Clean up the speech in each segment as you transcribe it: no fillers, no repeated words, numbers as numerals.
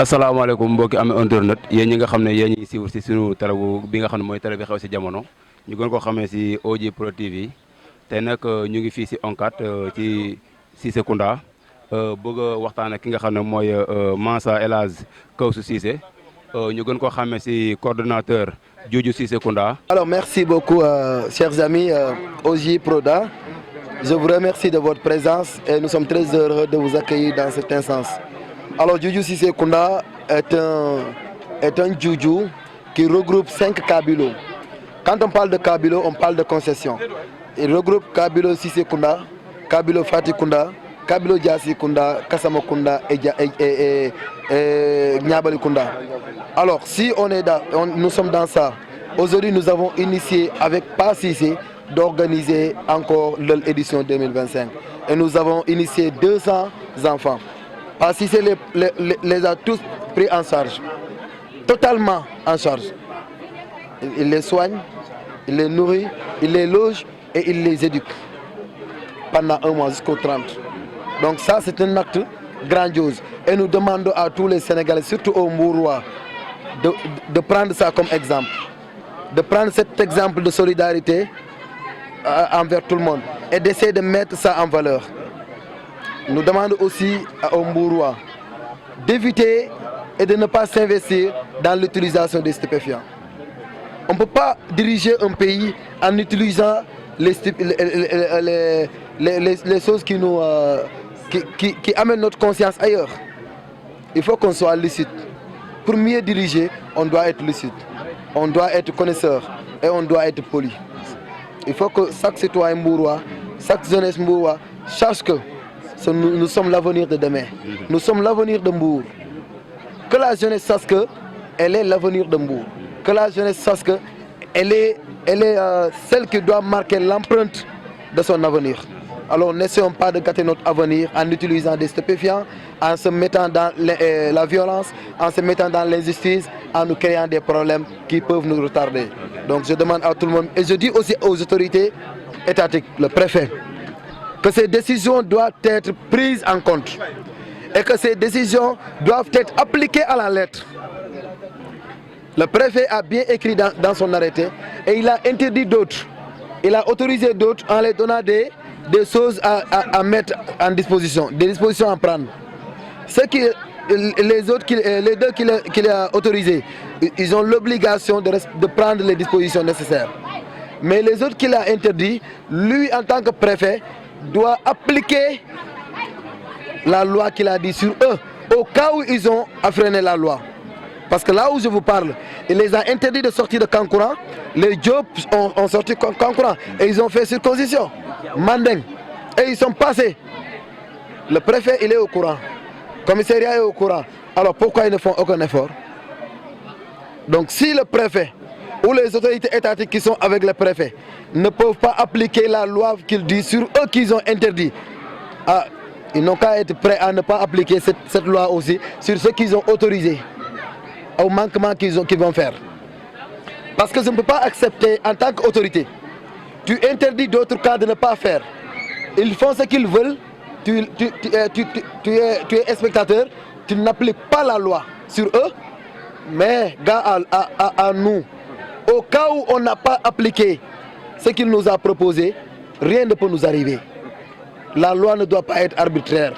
asalaamaaleykum mbokki am internet yéen ñi nga xam ne yéen ñi siiwul si suñu télé bi nga xam ne mooy télé bi xew si jamono ñu gën koo xamee si OJ Pro TV tey nag ñu ngi fii si ONCAD ci Cissé Kounda bëgg a waxtaan ak ki nga xam ne mooy Mansa El Hadj Kawsu Cissé ñu gën koo xamee si coordonnateur Juju Cissé Kounda. Alors merci beaucoup chers amis OJ Proda. Je vous remercie de votre présence et nous sommes très heureux de vous accueillir dans cette instance. Alors Juju Cissé Kounda est un Juju qui regroupe 5 kabylos. Quand on parle de kabyle, on parle de concession. Il regroupe Kabyle Cissé Kounda, Kabyle Fati Kounda, Kabyle Diassi Kounda, Kassama Kounda et Niabali Kounda. Alors si nous sommes dans ça, aujourd'hui nous avons initié avec Pa Cissé d'organiser encore l'édition 2025. Et nous avons initié 200 enfants. Pa Cissé les a tous pris en charge, totalement en charge. Il les soigne, il les nourrit, il les loge et il les éduque pendant un mois jusqu'au 30. Donc ça c'est un acte grandiose. Et nous demandons à tous les Sénégalais, surtout aux Mbourois, de prendre ça comme exemple. De prendre cet exemple de solidarité envers tout le monde et d'essayer de mettre ça en valeur. Nous demandons aussi aux Mbourois d'éviter et de ne pas s'investir dans l'utilisation des stupéfiants. On ne peut pas diriger un pays en utilisant les choses qui amènent notre conscience ailleurs. Il faut qu'on soit lucide. Pour mieux diriger, on doit être lucide, on doit être connaisseur et on doit être poli. Il faut que chaque citoyen mbourois, chaque jeunesse mbourois sache que nous sommes l'avenir de demain. Nous sommes l'avenir de Mbour. Que la jeunesse sache qu'elle est l'avenir de Mbour. Que la jeunesse sache qu'elle est celle qui doit marquer l'empreinte de son avenir. Alors n'essayons pas de gâter notre avenir en utilisant des stupéfiants, en se mettant dans la violence, en se mettant dans l'injustice, en nous créant des problèmes qui peuvent nous retarder. Donc je demande à tout le monde, et je dis aussi aux autorités étatiques, le préfet, que ces décisions doivent être prises en compte et que ces décisions doivent être appliquées à la lettre. Le préfet a bien écrit dans son arrêté et il a interdit d'autres. Il a autorisé d'autres en les donnant des choses à mettre en disposition, des dispositions à prendre. Les deux qu'il a autorisés, ils ont l'obligation de prendre les dispositions nécessaires. Mais les autres qu'il a interdits, lui en tant que préfet, doit appliquer la loi qu'il a dit sur eux, au cas où ils ont affréné la loi. Parce que là où je vous parle, il les a interdits de sortir de Kankourang. Les Diop ont sorti de Kankourang et ils ont fait circoncision, Mandeng. Et ils sont passés. Le préfet, il est au courant. Le commissariat est au courant. Alors pourquoi ils ne font aucun effort? Donc si le préfet ou les autorités étatiques qui sont avec le préfet ne peuvent pas appliquer la loi qu'ils disent sur eux qu'ils ont interdit, ils n'ont qu'à être prêts à ne pas appliquer cette loi aussi sur ceux qu'ils ont autorisés, au manquement qu'ils vont faire. Parce que je ne peux pas accepter en tant qu'autorité. Tu interdis d'autres cas de ne pas faire. Ils font ce qu'ils veulent, tu es spectateur, tu n'appliques pas la loi sur eux, mais à nous, au cas où on n'a pas appliqué ce qu'il nous a proposé, rien ne peut nous arriver. La loi ne doit pas être arbitraire.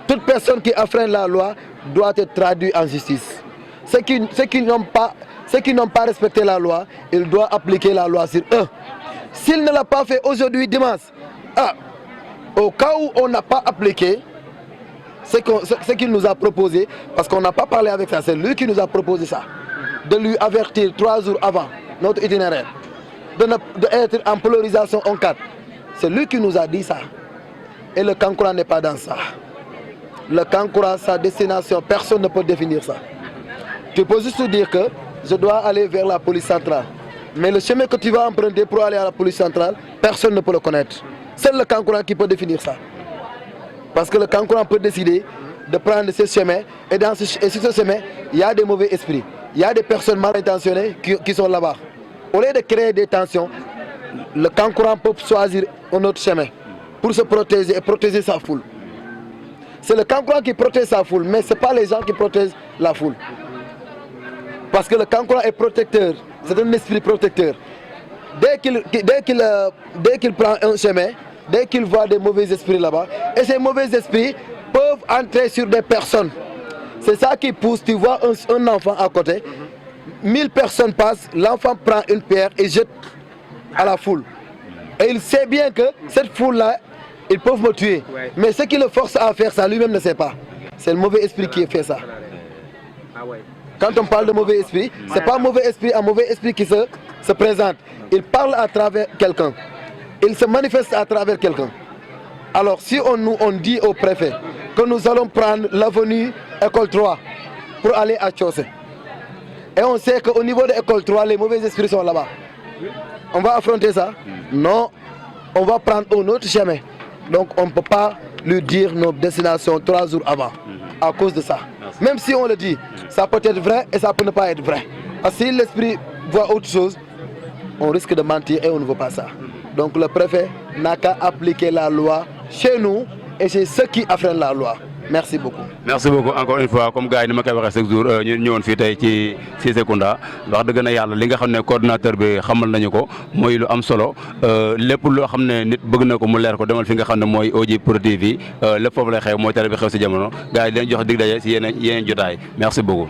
Toute personne qui affreine la loi doit être traduite en justice. Ceux qui n'ont pas respecté la loi, ils doivent appliquer la loi sur eux. S'il ne l'a pas fait aujourd'hui, dimanche, au cas où on n'a pas appliqué ce qu'il nous a proposé, parce qu'on n'a pas parlé avec ça, c'est lui qui nous a proposé ça, de lui avertir 3 jours avant notre itinéraire, d'être en polarisation en 4. C'est lui qui nous a dit ça. Et le Kankourang n'est pas dans ça. Le Kankourang, sa destination, personne ne peut définir ça. Tu peux juste dire que je dois aller vers la police centrale. Mais le chemin que tu vas emprunter pour aller à la police centrale, personne ne peut le connaître. C'est le Kankourang qui peut définir ça. Parce que le Kankourang peut décider de prendre ce chemin. Et sur ce chemin, il y a des mauvais esprits. Il y a des personnes mal intentionnées qui sont là-bas. Au lieu de créer des tensions, le Kankourang peut choisir un autre chemin pour se protéger et protéger sa foule. c'est le Kankourang qui protège sa foule, mais ce n'est pas les gens qui protègent la foule. Parce que le Kankourang est protecteur, c'est un esprit protecteur. Dès qu'il prend un chemin, dès qu'il voit des mauvais esprits là-bas, et ces mauvais esprits peuvent entrer sur des personnes. C'est ça qui pousse, tu vois un enfant à côté, 1000 personnes passent, l'enfant prend une pierre et jette à la foule. Et il sait bien que cette foule-là, ils peuvent me tuer. Mais ce qui le force à faire ça, lui-même ne sait pas. C'est le mauvais esprit qui fait ça. Quand on parle de mauvais esprit, ce n'est pas un mauvais esprit qui se présente. Il parle à travers quelqu'un. Il se manifeste à travers quelqu'un. Alors si on dit au préfet que nous allons prendre l'avenue École 3 pour aller à Tchossé, et on sait qu'au niveau de l'école 3, les mauvais esprits sont là-bas, on va affronter ça? Non, on va prendre un autre chemin. Donc on ne peut pas lui dire nos destinations 3 jours avant, à cause de ça. Même si on le dit, ça peut être vrai et ça peut ne pas être vrai. Parce que si l'esprit voit autre chose, on risque de mentir et on ne veut pas ça. Donc le préfet n'a qu'à appliquer la loi chez nous et chez ceux qui affreinent la loi. Merci beaucoup. Merci beaucoup encore une fois comme gars yi ni ma koy waxee chaque jour ñu ñëwoon fii tey ci Cissokunda wax dëgg na yàlla li nga xam ne coordonnateur bi xamal nañu ko mooy lu am solo lépp loo xam ne nit bëgg na ko mu leer ko demal fi nga xam ne mooy OJ Pro TV lépp foofu lay xew mooy télé bi xew si jamono gars yi leen jox dig daje si yeneen jotaay merci beaucoup.